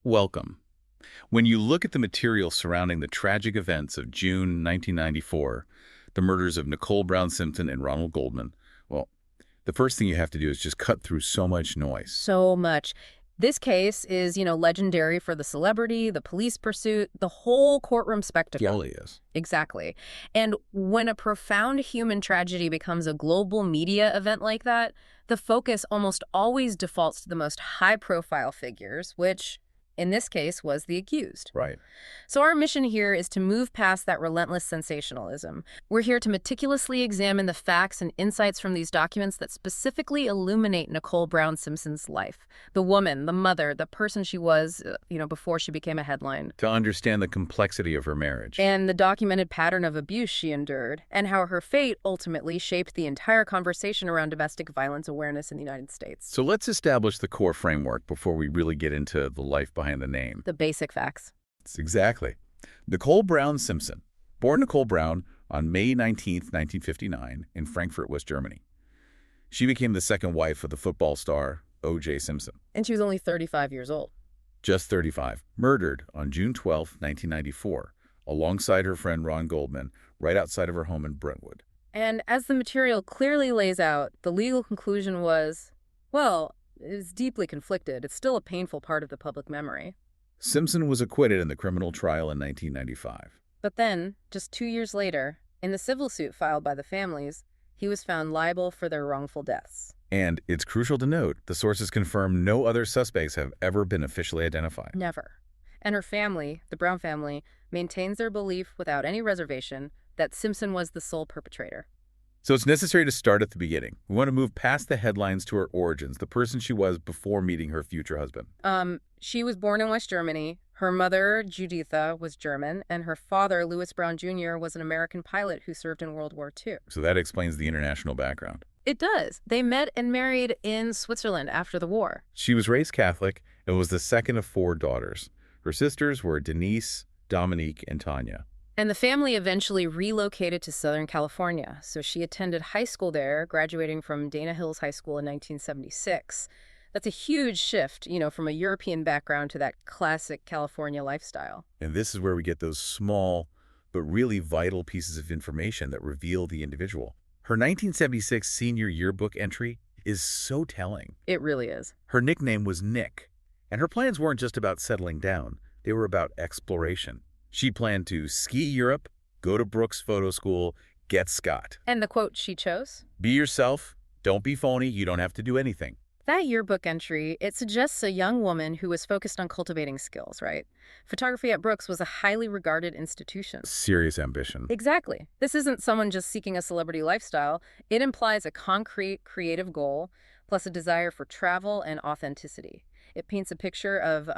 Welcome. When you look at the material surrounding the tragic events of June 1994, the murders of Nicole Brown Simpson and Ronald Goldman, well, the first thing you have to do is just cut through so much noise. So much. This case is, legendary for the celebrity, the police pursuit, the whole courtroom spectacle. It really is. Exactly. And when a profound human tragedy becomes a global media event like that, the focus almost always defaults to the most high-profile figures, which, in this case, was the accused. Right. So our mission here is to move past that relentless sensationalism. We're here to meticulously examine the facts and insights from these documents that specifically illuminate Nicole Brown Simpson's life. The woman, the mother, the person she was, before she became a headline. To understand the complexity of her marriage. And the documented pattern of abuse she endured, and how her fate ultimately shaped the entire conversation around domestic violence awareness in the United States. So let's establish the core framework before we really get into the life behind the name. The basic facts. Exactly. Nicole Brown Simpson, born Nicole Brown on May 19, 1959, in Frankfurt, West Germany. She became the second wife of the football star O.J. Simpson. And she was only 35 years old. Just 35. Murdered on June 12, 1994, alongside her friend Ron Goldman, right outside of her home in Brentwood. And as the material clearly lays out, the legal conclusion was, well, it was deeply conflicted. It's still a painful part of the public memory. Simpson was acquitted in the criminal trial in 1995. But then, just 2 years later, in the civil suit filed by the families, he was found liable for their wrongful deaths. And it's crucial to note, the sources confirm no other suspects have ever been officially identified. Never. And her family, the Brown family, maintains their belief without any reservation that Simpson was the sole perpetrator. So it's necessary to start at the beginning. We want to move past the headlines to her origins, the person she was before meeting her future husband. She was born in West Germany. Her mother, Juditha, was German, and her father, Louis Brown Jr., was an American pilot who served in World War II. So that explains the international background. It does. They met and married in Switzerland after the war. She was raised Catholic and was the second of 4 daughters. Her sisters were Denise, Dominique, and Tanya. And the family eventually relocated to Southern California, so she attended high school there, graduating from Dana Hills High School in 1976. That's a huge shift, from a European background to that classic California lifestyle. And this is where we get those small but really vital pieces of information that reveal the individual. Her 1976 senior yearbook entry is so telling. It really is. Her nickname was Nick, and her plans weren't just about settling down. They were about exploration. She planned to ski Europe, go to Brooks Photo School, get Scott. And the quote she chose? Be yourself. Don't be phony. You don't have to do anything. That yearbook entry, it suggests a young woman who was focused on cultivating skills, right? Photography at Brooks was a highly regarded institution. Serious ambition. Exactly. This isn't someone just seeking a celebrity lifestyle. It implies a concrete, creative goal, plus a desire for travel and authenticity. It paints a picture of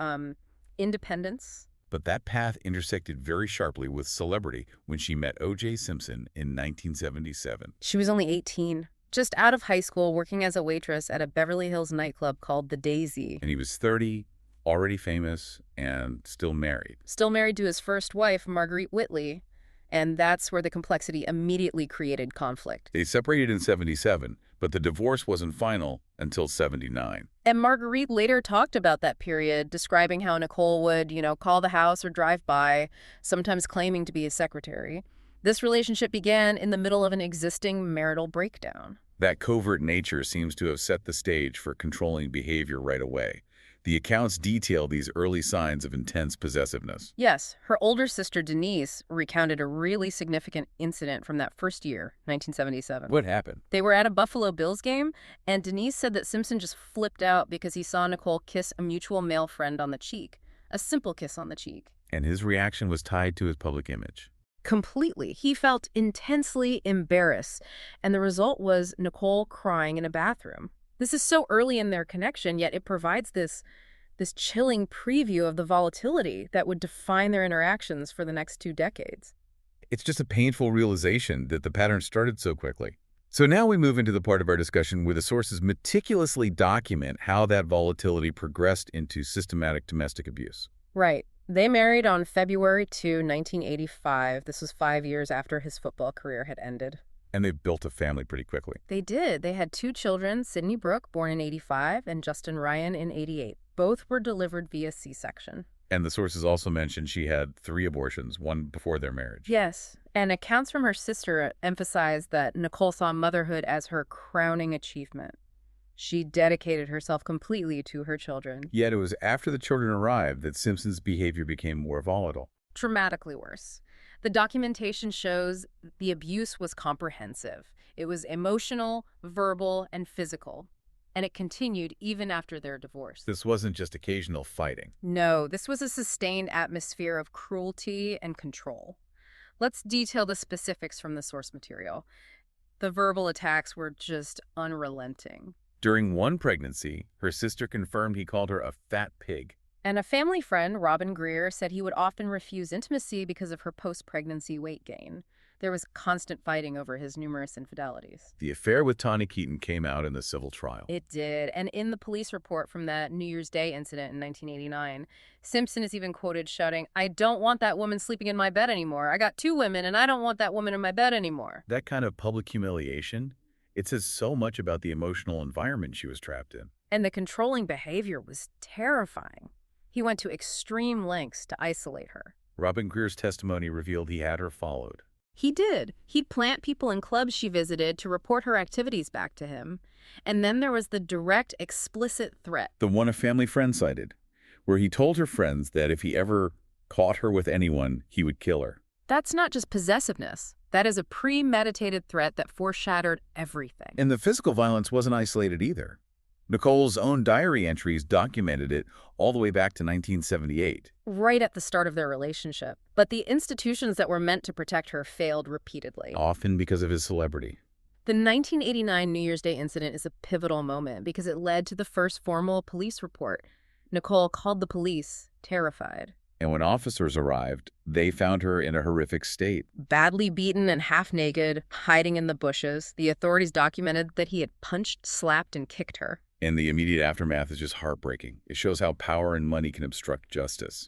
independence. But that path intersected very sharply with celebrity when she met O.J. Simpson in 1977. She was only 18, just out of high school, working as a waitress at a Beverly Hills nightclub called the Daisy. And he was 30, already famous, and still married. Still married to his first wife, Marguerite Whitley. And that's where the complexity immediately created conflict. They separated in 77, but the divorce wasn't final until 79. And Marguerite later talked about that period, describing how Nicole would, call the house or drive by, sometimes claiming to be his secretary. This relationship began in the middle of an existing marital breakdown. That covert nature seems to have set the stage for controlling behavior right away. The accounts detail these early signs of intense possessiveness. Yes, her older sister Denise recounted a really significant incident from that first year, 1977. What happened? They were at a Buffalo Bills game, and Denise said that Simpson just flipped out because he saw Nicole kiss a mutual male friend on the cheek. A simple kiss on the cheek. And his reaction was tied to his public image. Completely. He felt intensely embarrassed, and the result was Nicole crying in a bathroom. This is so early in their connection, yet it provides this chilling preview of the volatility that would define their interactions for the next 2 decades. It's just a painful realization that the pattern started so quickly. So now we move into the part of our discussion where the sources meticulously document how that volatility progressed into systematic domestic abuse. Right. They married on February 2, 1985. This was 5 years after his football career had ended. And they built a family pretty quickly. They did. They had 2 children, Sydney Brooke, born in 85, and Justin Ryan in 88. Both were delivered via C-section. And the sources also mentioned she had 3 abortions, one before their marriage. Yes, and accounts from her sister emphasize that Nicole saw motherhood as her crowning achievement. She dedicated herself completely to her children. Yet it was after the children arrived that Simpson's behavior became more volatile. Dramatically worse. The documentation shows the abuse was comprehensive. It was emotional, verbal, and physical. And it continued even after their divorce. This wasn't just occasional fighting. No, this was a sustained atmosphere of cruelty and control. Let's detail the specifics from the source material. The verbal attacks were just unrelenting. During one pregnancy, her sister confirmed he called her a fat pig. And a family friend, Robin Greer, said he would often refuse intimacy because of her post-pregnancy weight gain. There was constant fighting over his numerous infidelities. The affair with Tawny Keaton came out in the civil trial. It did. And in the police report from that New Year's Day incident in 1989, Simpson is even quoted shouting, "I don't want that woman sleeping in my bed anymore. I got 2 women and I don't want that woman in my bed anymore." That kind of public humiliation, it says so much about the emotional environment she was trapped in. And the controlling behavior was terrifying. He went to extreme lengths to isolate her. Robin Greer's testimony revealed he had her followed. He did. He'd plant people in clubs she visited to report her activities back to him. And then there was the direct, explicit threat. The one a family friend cited, where he told her friends that if he ever caught her with anyone, he would kill her. That's not just possessiveness. That is a premeditated threat that foreshadowed everything. And the physical violence wasn't isolated either. Nicole's own diary entries documented it all the way back to 1978. Right at the start of their relationship. But the institutions that were meant to protect her failed repeatedly. Often because of his celebrity. The 1989 New Year's Day incident is a pivotal moment because it led to the first formal police report. Nicole called the police, terrified. And when officers arrived, they found her in a horrific state. Badly beaten and half naked, hiding in the bushes. The authorities documented that he had punched, slapped, and kicked her. And the immediate aftermath is just heartbreaking. It shows how power and money can obstruct justice.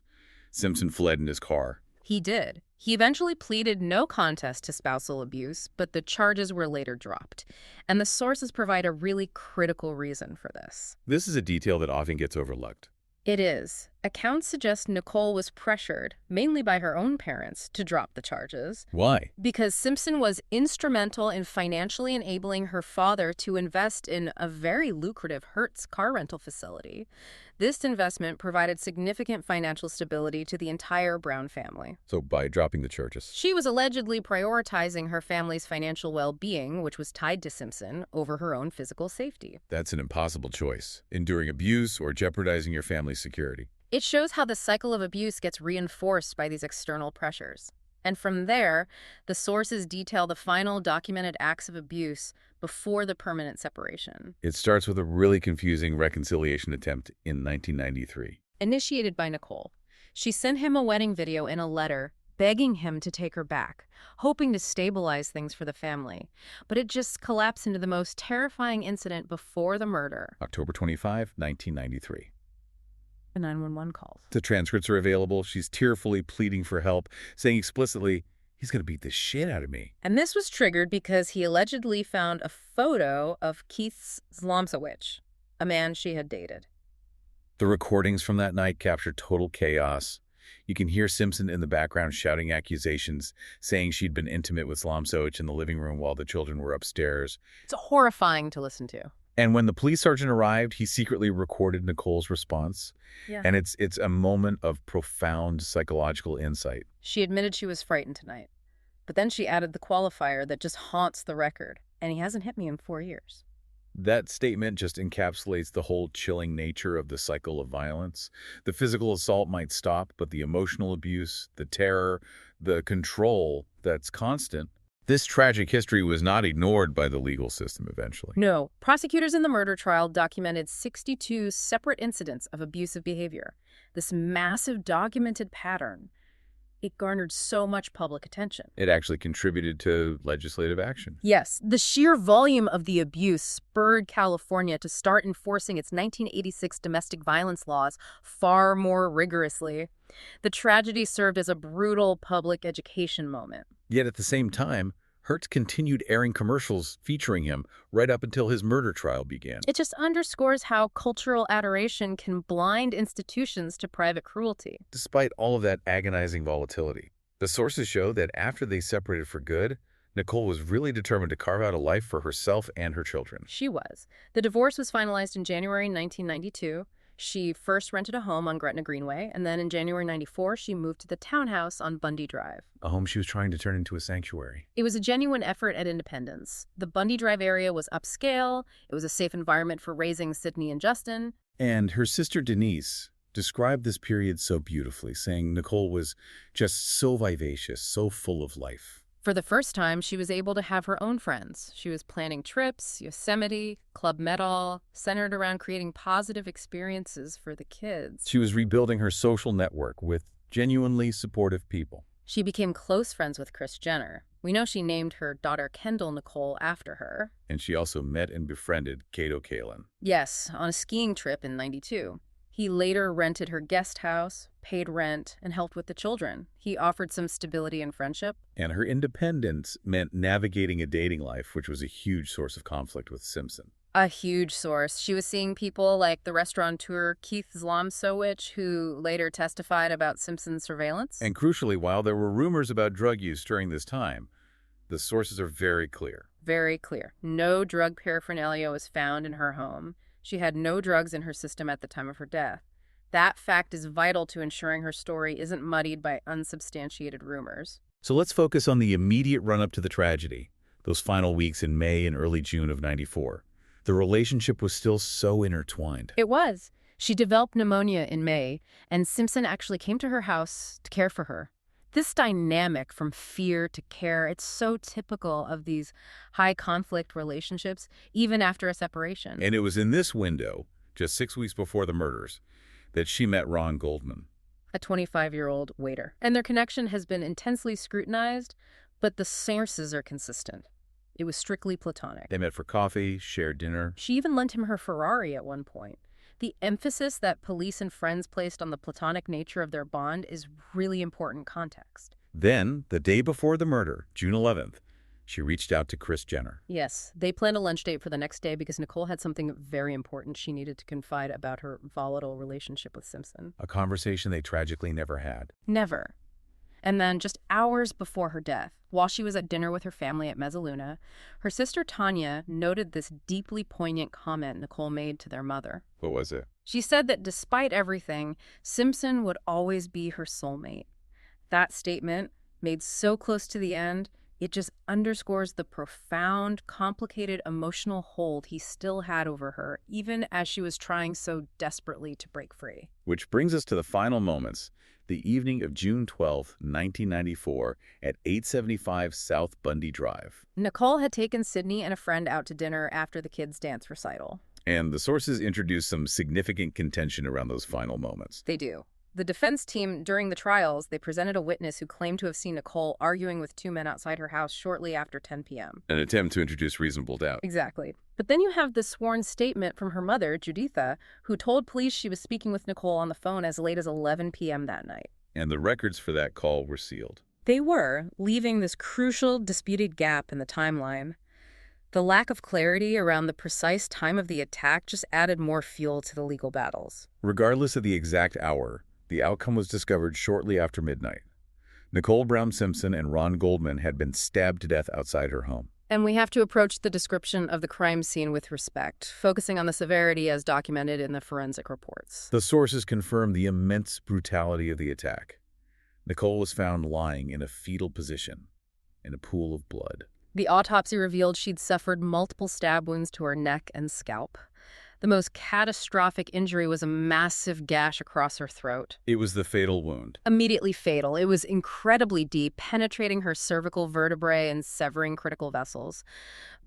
Simpson fled in his car. He did. He eventually pleaded no contest to spousal abuse, but the charges were later dropped. And the sources provide a really critical reason for this. This is a detail that often gets overlooked. It is. Accounts suggest Nicole was pressured, mainly by her own parents, to drop the charges. Why? Because Simpson was instrumental in financially enabling her father to invest in a very lucrative Hertz car rental facility. This investment provided significant financial stability to the entire Brown family. So by dropping the charges. She was allegedly prioritizing her family's financial well-being, which was tied to Simpson, over her own physical safety. That's an impossible choice, enduring abuse or jeopardizing your family's security. It shows how the cycle of abuse gets reinforced by these external pressures. And from there, the sources detail the final documented acts of abuse before the permanent separation. It starts with a really confusing reconciliation attempt in 1993. Initiated by Nicole, she sent him a wedding video in a letter begging him to take her back, hoping to stabilize things for the family. But it just collapsed into the most terrifying incident before the murder. October 25, 1993. The 911 calls. The transcripts are available. She's tearfully pleading for help, saying explicitly, "He's going to beat the shit out of me." And this was triggered because he allegedly found a photo of Keith Zlomsowicz, a man she had dated. The recordings from that night capture total chaos. You can hear Simpson in the background shouting accusations, saying she'd been intimate with Zlomsowicz in the living room while the children were upstairs. It's horrifying to listen to. And when the police sergeant arrived, he secretly recorded Nicole's response. Yeah. And it's a moment of profound psychological insight. She admitted she was frightened tonight. But then she added the qualifier that just haunts the record. And he hasn't hit me in 4 years. That statement just encapsulates the whole chilling nature of the cycle of violence. The physical assault might stop, but the emotional abuse, the terror, the control that's constant. This tragic history was not ignored by the legal system eventually. No. Prosecutors in the murder trial documented 62 separate incidents of abusive behavior. This massive documented pattern, it garnered so much public attention. It actually contributed to legislative action. Yes, the sheer volume of the abuse spurred California to start enforcing its 1986 domestic violence laws far more rigorously. The tragedy served as a brutal public education moment. Yet at the same time, Hertz continued airing commercials featuring him right up until his murder trial began. It just underscores how cultural adoration can blind institutions to private cruelty. Despite all of that agonizing volatility, the sources show that after they separated for good, Nicole was really determined to carve out a life for herself and her children. She was. The divorce was finalized in January 1992. She first rented a home on Gretna Greenway, and then in January 94, she moved to the townhouse on Bundy Drive. A home she was trying to turn into a sanctuary. It was a genuine effort at independence. The Bundy Drive area was upscale. It was a safe environment for raising Sydney and Justin. And her sister Denise described this period so beautifully, saying Nicole was just so vivacious, so full of life. For the first time, she was able to have her own friends. She was planning trips, Yosemite, Club Med, centered around creating positive experiences for the kids. She was rebuilding her social network with genuinely supportive people. She became close friends with Kris Jenner. We know she named her daughter Kendall Nicole after her. And she also met and befriended Kato Kaelin. Yes, on a skiing trip in '92. He later rented her guest house, paid rent, and helped with the children. He offered some stability and friendship. And her independence meant navigating a dating life, which was a huge source of conflict with Simpson. A huge source. She was seeing people like the restaurateur Keith Zlomsowicz, who later testified about Simpson's surveillance. And crucially, while there were rumors about drug use during this time, the sources are very clear. Very clear. No drug paraphernalia was found in her home. She had no drugs in her system at the time of her death. That fact is vital to ensuring her story isn't muddied by unsubstantiated rumors. So let's focus on the immediate run-up to the tragedy, those final weeks in May and early June of '94. The relationship was still so intertwined. It was. She developed pneumonia in May, and Simpson actually came to her house to care for her. This dynamic from fear to care, it's so typical of these high-conflict relationships, even after a separation. And it was in this window, just 6 weeks before the murders, that she met Ron Goldman, a 25-year-old waiter. And their connection has been intensely scrutinized, but the sources are consistent. It was strictly platonic. They met for coffee, shared dinner. She even lent him her Ferrari at one point. The emphasis that police and friends placed on the platonic nature of their bond is really important context. Then, the day before the murder, June 11th, she reached out to Kris Jenner. Yes, they planned a lunch date for the next day because Nicole had something very important she needed to confide about her volatile relationship with Simpson. A conversation they tragically never had. Never. And then just hours before her death, while she was at dinner with her family at Mezzaluna, her sister Tanya noted this deeply poignant comment Nicole made to their mother. What was it? She said that despite everything, Simpson would always be her soulmate. That statement, made so close to the end, it just underscores the profound, complicated emotional hold he still had over her, even as she was trying so desperately to break free. Which brings us to the final moments. The evening of June 12, 1994, at 875 South Bundy Drive. Nicole had taken Sydney and a friend out to dinner after the kids' dance recital. And the sources introduce some significant contention around those final moments. They do. The defense team, during the trials, they presented a witness who claimed to have seen Nicole arguing with two men outside her house shortly after 10 p.m. An attempt to introduce reasonable doubt. Exactly. But then you have the sworn statement from her mother, Juditha, who told police she was speaking with Nicole on the phone as late as 11 p.m. that night. And the records for that call were sealed. They were, leaving this crucial, disputed gap in the timeline. The lack of clarity around the precise time of the attack just added more fuel to the legal battles. Regardless of the exact hour, the outcome was discovered shortly after midnight. Nicole Brown Simpson and Ron Goldman had been stabbed to death outside her home. And we have to approach the description of the crime scene with respect, focusing on the severity as documented in the forensic reports. The sources confirm the immense brutality of the attack. Nicole was found lying in a fetal position in a pool of blood. The autopsy revealed she'd suffered multiple stab wounds to her neck and scalp. The most catastrophic injury was a massive gash across her throat. It was the fatal wound. Immediately fatal. It was incredibly deep, penetrating her cervical vertebrae and severing critical vessels.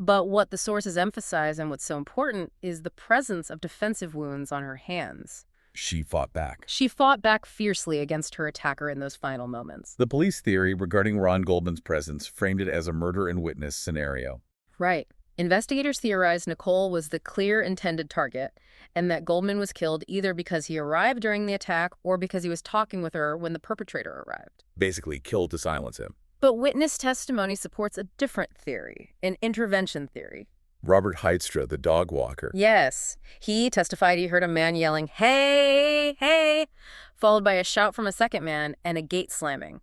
But what the sources emphasize, and what's so important, is the presence of defensive wounds on her hands. She fought back. She fought back fiercely against her attacker in those final moments. The police theory regarding Ron Goldman's presence framed it as a murder and witness scenario. Right. Investigators theorized Nicole was the clear intended target, and that Goldman was killed either because he arrived during the attack or because he was talking with her when the perpetrator arrived. Basically killed to silence him. But witness testimony supports a different theory, an intervention theory. Robert Heidstra, the dog walker. Yes, he testified he heard a man yelling, "Hey, hey," followed by a shout from a second man and a gate slamming.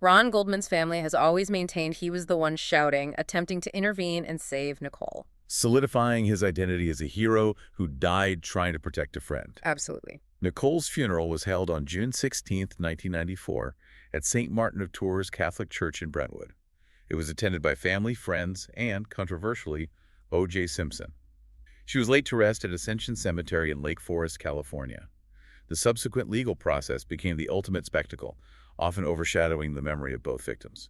Ron Goldman's family has always maintained he was the one shouting, attempting to intervene and save Nicole. Solidifying his identity as a hero who died trying to protect a friend. Absolutely. Nicole's funeral was held on June 16, 1994, at St. Martin of Tours Catholic Church in Brentwood. It was attended by family, friends, and, controversially, O.J. Simpson. She was laid to rest at Ascension Cemetery in Lake Forest, California. The subsequent legal process became the ultimate spectacle, often overshadowing the memory of both victims.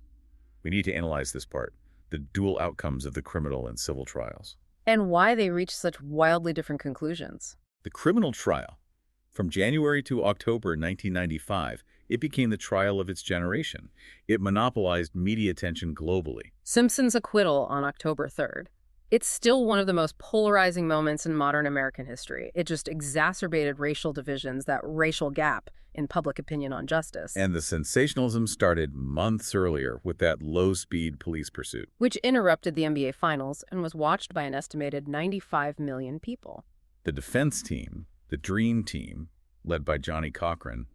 We need to analyze this part, the dual outcomes of the criminal and civil trials. And why they reached such wildly different conclusions. The criminal trial. From January to October 1995, it became the trial of its generation. It monopolized media attention globally. Simpson's acquittal on October 3rd. It's still one of the most polarizing moments in modern American history. It just exacerbated racial divisions, that racial gap in public opinion on justice. And the sensationalism started months earlier with that low-speed police pursuit, which interrupted the NBA Finals and was watched by an estimated 95 million people. The defense team, the Dream Team, led by Johnny Cochran,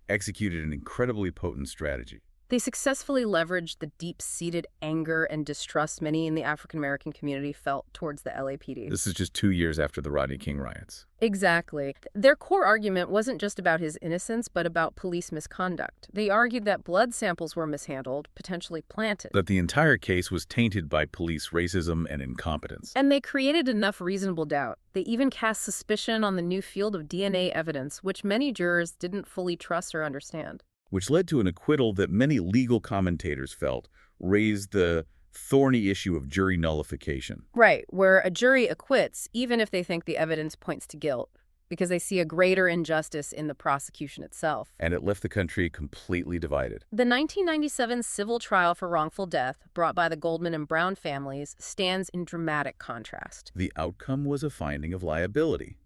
executed an incredibly potent strategy. They successfully leveraged the deep-seated anger and distrust many in the African-American community felt towards the LAPD. This is just 2 years after the Rodney King riots. Exactly. Their core argument wasn't just about his innocence, but about police misconduct. They argued that blood samples were mishandled, potentially planted. That the entire case was tainted by police racism and incompetence. And they created enough reasonable doubt. They even cast suspicion on the new field of DNA evidence, which many jurors didn't fully trust or understand. Which led to an acquittal that many legal commentators felt raised the thorny issue of jury nullification. Right, where a jury acquits even if they think the evidence points to guilt, because they see a greater injustice in the prosecution itself. And it left the country completely divided. The 1997 civil trial for wrongful death, brought by the Goldman and Brown families, stands in dramatic contrast. The outcome was a finding of liability.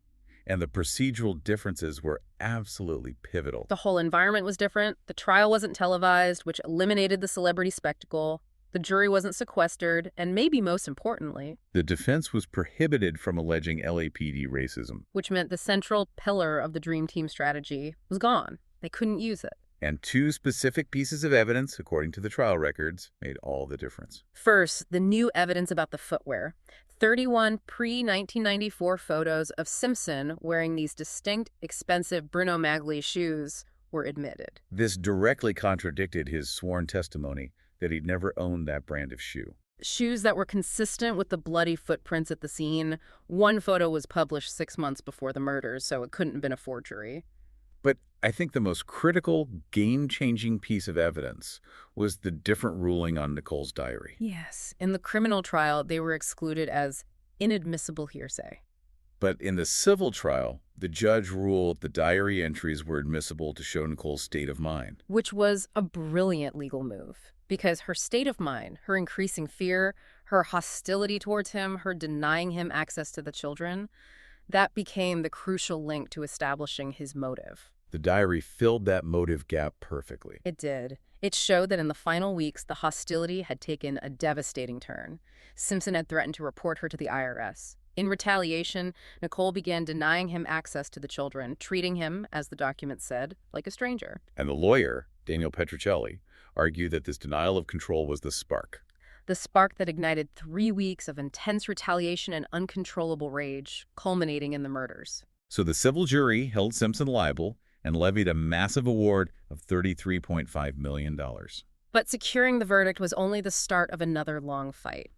And the procedural differences were absolutely pivotal. The whole environment was different. The trial wasn't televised, which eliminated the celebrity spectacle. The jury wasn't sequestered, and maybe most importantly, the defense was prohibited from alleging LAPD racism. Which meant the central pillar of the Dream Team strategy was gone. They couldn't use it. And 2 specific pieces of evidence, according to the trial records, made all the difference. First, the new evidence about the footwear. 31 pre-1994 photos of Simpson wearing these distinct, expensive Bruno Magli shoes were admitted. This directly contradicted his sworn testimony that he'd never owned that brand of shoe. Shoes that were consistent with the bloody footprints at the scene. One photo was published 6 months before the murders, so it couldn't have been a forgery. But I think the most critical, game-changing piece of evidence was the different ruling on Nicole's diary. Yes. In the criminal trial, they were excluded as inadmissible hearsay. But in the civil trial, the judge ruled the diary entries were admissible to show Nicole's state of mind. Which was a brilliant legal move, because her state of mind, her increasing fear, her hostility towards him, her denying him access to the children, that became the crucial link to establishing his motive. The diary filled that motive gap perfectly. It did. It showed that in the final weeks, the hostility had taken a devastating turn. Simpson had threatened to report her to the IRS. In retaliation, Nicole began denying him access to the children, treating him, as the document said, like a stranger. And the lawyer, Daniel Petruccelli, argued that this denial of control was the spark. The spark that ignited 3 weeks of intense retaliation and uncontrollable rage, culminating in the murders. So the civil jury held Simpson liable and levied a massive award of $33.5 million. But securing the verdict was only the start of another long fight.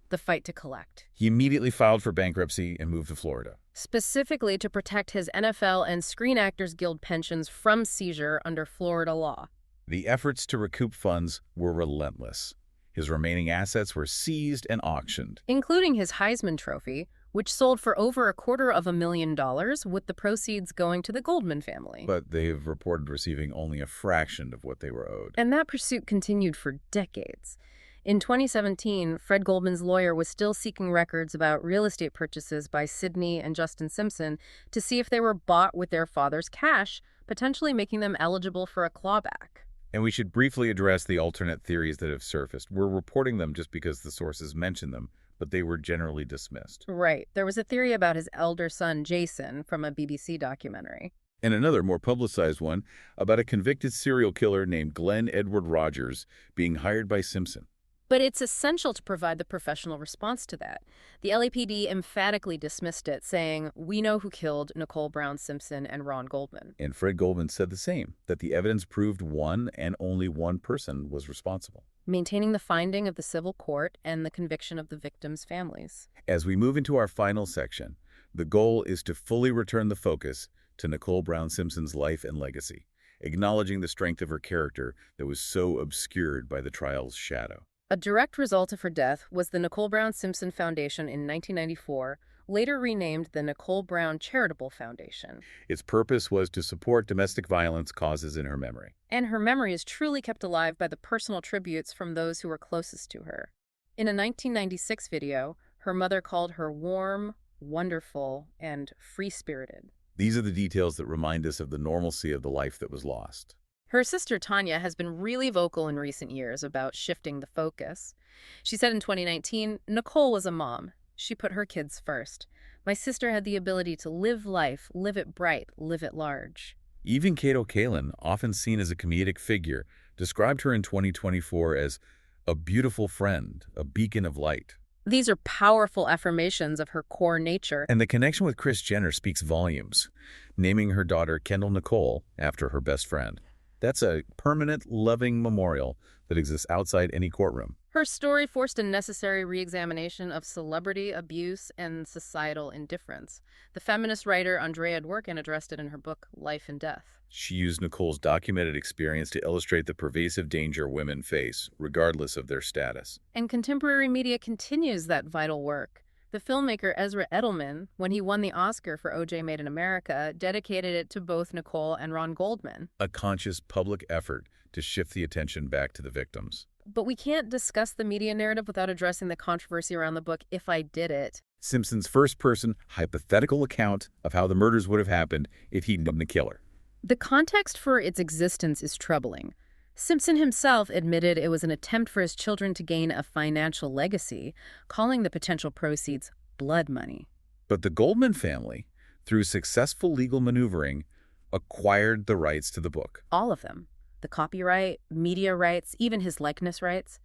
The fight to collect. He immediately filed for bankruptcy and moved to Florida. Specifically to protect his NFL and Screen Actors Guild pensions from seizure under Florida law. The efforts to recoup funds were relentless. His remaining assets were seized and auctioned, including his Heisman Trophy, which sold for over $250,000, with the proceeds going to the Goldman family. But they have reported receiving only a fraction of what they were owed. And that pursuit continued for decades. In 2017, Fred Goldman's lawyer was still seeking records about real estate purchases by Sidney and Justin Simpson to see if they were bought with their father's cash, potentially making them eligible for a clawback. And we should briefly address the alternate theories that have surfaced. We're reporting them just because the sources mention them, but they were generally dismissed. Right. There was a theory about his elder son, Jason, from a BBC documentary. And another, more publicized one, about a convicted serial killer named Glenn Edward Rogers being hired by Simpson. But it's essential to provide the professional response to that. The LAPD emphatically dismissed it, saying, "We know who killed Nicole Brown Simpson and Ron Goldman." And Fred Goldman said the same, that the evidence proved one and only one person was responsible. Maintaining the finding of the civil court and the conviction of the victims' families. As we move into our final section, the goal is to fully return the focus to Nicole Brown Simpson's life and legacy, acknowledging the strength of her character that was so obscured by the trial's shadow. A direct result of her death was the Nicole Brown Simpson Foundation in 1994, later renamed the Nicole Brown Charitable Foundation. Its purpose was to support domestic violence causes in her memory. And her memory is truly kept alive by the personal tributes from those who were closest to her. In a 1996 video, her mother called her warm, wonderful, and free-spirited. These are the details that remind us of the normalcy of the life that was lost. Her sister Tanya has been really vocal in recent years about shifting the focus. She said in 2019, "Nicole was a mom. She put her kids first. My sister had the ability to live life, live it bright, live it large." Even Kato Kalin, often seen as a comedic figure, described her in 2024 as a beautiful friend, a beacon of light. These are powerful affirmations of her core nature. And the connection with Kris Jenner speaks volumes, naming her daughter Kendall Nicole after her best friend. That's a permanent, loving memorial that exists outside any courtroom. Her story forced a necessary re-examination of celebrity abuse and societal indifference. The feminist writer Andrea Dworkin addressed it in her book, Life and Death. She used Nicole's documented experience to illustrate the pervasive danger women face, regardless of their status. And contemporary media continues that vital work. The filmmaker Ezra Edelman, when he won the Oscar for O.J. Made in America, dedicated it to both Nicole and Ron Goldman. A conscious public effort to shift the attention back to the victims. But we can't discuss the media narrative without addressing the controversy around the book, If I Did It. Simpson's first-person, hypothetical account of how the murders would have happened if he'd been the killer. The context for its existence is troubling. Simpson himself admitted it was an attempt for his children to gain a financial legacy, calling the potential proceeds blood money. But the Goldman family, through successful legal maneuvering, acquired the rights to the book. All of them. The copyright, media rights, even his likeness rights.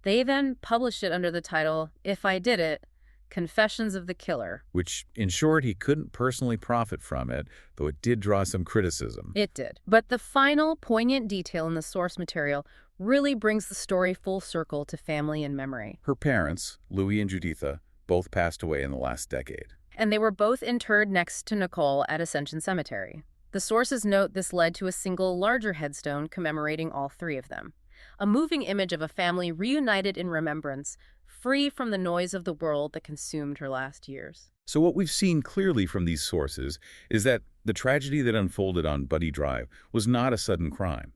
They then published it under the title, If I Did It, Confessions of the Killer. Which ensured he couldn't personally profit from it, though it did draw some criticism. It did. But the final, poignant detail in the source material really brings the story full circle to family and memory. Her parents, Louis and Juditha, both passed away in the last decade. And they were both interred next to Nicole at Ascension Cemetery. The sources note this led to a single, larger headstone commemorating all three of them. A moving image of a family reunited in remembrance, free from the noise of the world that consumed her last years. So what we've seen clearly from these sources is that the tragedy that unfolded on Buddy Drive was not a sudden crime.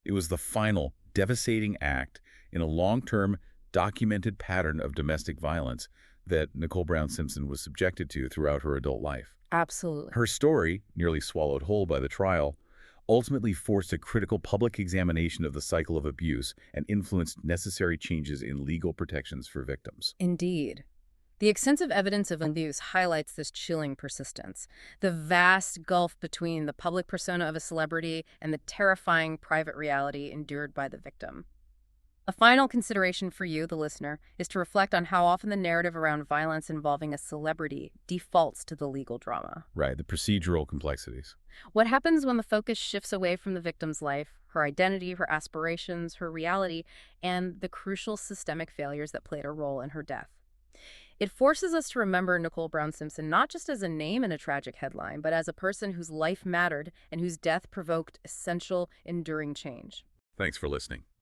It was the final, devastating act in a long-term, documented pattern of domestic violence that Nicole Brown Simpson was subjected to throughout her adult life. Absolutely. Her story, nearly swallowed whole by the trial, ultimately forced a critical public examination of the cycle of abuse and influenced necessary changes in legal protections for victims. Indeed. The extensive evidence of abuse highlights this chilling persistence, the vast gulf between the public persona of a celebrity and the terrifying private reality endured by the victim. A final consideration for you, the listener, is to reflect on how often the narrative around violence involving a celebrity defaults to the legal drama. Right, the procedural complexities. What happens when the focus shifts away from the victim's life, her identity, her aspirations, her reality, and the crucial systemic failures that played a role in her death? It forces us to remember Nicole Brown Simpson not just as a name in a tragic headline, but as a person whose life mattered and whose death provoked essential, enduring change. Thanks for listening.